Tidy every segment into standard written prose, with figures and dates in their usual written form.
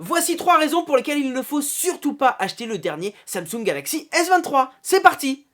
Voici 3 raisons pour lesquelles il ne faut surtout pas acheter le dernier Samsung Galaxy S23. C'est parti!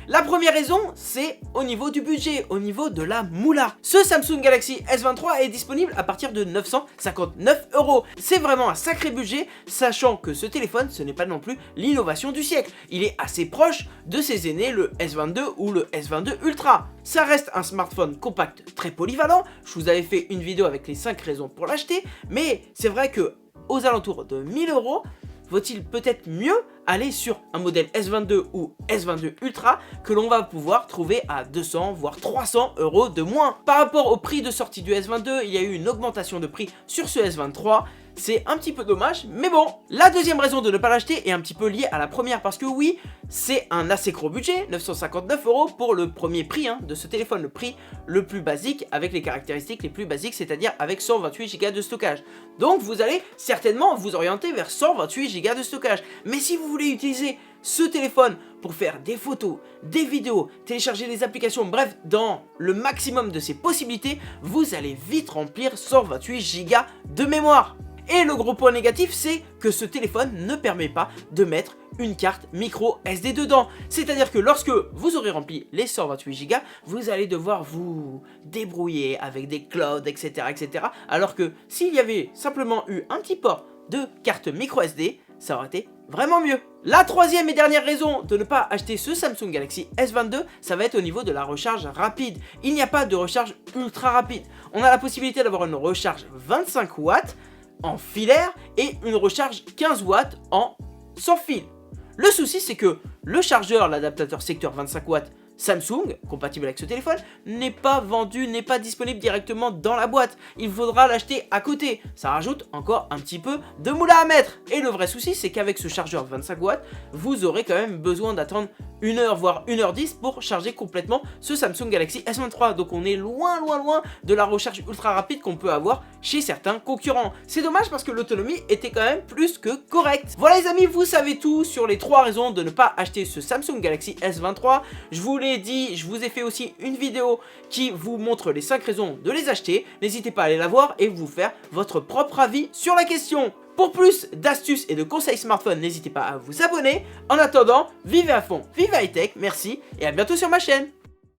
La première raison, c'est au niveau du budget, au niveau de la moula. Ce Samsung Galaxy S23 est disponible à partir de 959 €. C'est vraiment un sacré budget, sachant que ce téléphone, ce n'est pas non plus l'innovation du siècle. Il est assez proche de ses aînés, le S22 ou le S22 Ultra. Ça reste un smartphone compact très polyvalent. Je vous avais fait une vidéo avec les 5 raisons pour l'acheter, mais c'est vrai que aux alentours de 1000 €, vaut-il peut-être mieux aller sur un modèle S22 ou S22 Ultra que l'on va pouvoir trouver à 200 voire 300 € de moins. Par rapport au prix de sortie du S22, il y a eu une augmentation de prix sur ce S23. C'est un petit peu dommage, mais bon. La deuxième raison de ne pas l'acheter est un petit peu liée à la première parce que oui, c'est un assez gros budget, 959 € pour le premier prix de ce téléphone, le prix le plus basique avec les caractéristiques les plus basiques, c'est-à-dire avec 128 Go de stockage. Donc vous allez certainement vous orienter vers 128 Go de stockage. Mais si vous voulez utiliser ce téléphone pour faire des photos, des vidéos, télécharger des applications, bref, dans le maximum de ses possibilités, vous allez vite remplir 128 Go de mémoire. Et le gros point négatif, c'est que ce téléphone ne permet pas de mettre une carte micro SD dedans. C'est-à-dire que lorsque vous aurez rempli les 128 Go, vous allez devoir vous débrouiller avec des clouds, etc. etc. Alors que s'il y avait simplement eu un petit port de carte micro SD, ça aurait été vraiment mieux. La troisième et dernière raison de ne pas acheter ce Samsung Galaxy S22, ça va être au niveau de la recharge rapide. Il n'y a pas de recharge ultra rapide. On a la possibilité d'avoir une recharge 25 watts en filaire et une recharge 15 watts en sans fil. Le souci, c'est que le chargeur, l'adaptateur secteur 25 watts Samsung, compatible avec ce téléphone, n'est pas vendu, n'est pas disponible directement dans la boîte. Il faudra l'acheter à côté. Ça rajoute encore un petit peu de moula à mettre. Et le vrai souci, c'est qu'avec ce chargeur 25 watts, vous aurez quand même besoin d'attendre 1 heure, voire 1h10 pour charger complètement ce Samsung Galaxy S23. Donc on est loin de la recharge ultra rapide qu'on peut avoir chez certains concurrents. C'est dommage parce que l'autonomie était quand même plus que correcte. Voilà les amis, vous savez tout sur les 3 raisons de ne pas acheter ce Samsung Galaxy S23. Je vous l'ai dit, je vous ai fait aussi une vidéo qui vous montre les 5 raisons de les acheter. N'hésitez pas à aller la voir et vous faire votre propre avis sur la question. Pour plus d'astuces et de conseils smartphone, n'hésitez pas à vous abonner. En attendant, vivez à fond, vive high tech, merci et à bientôt sur ma chaîne.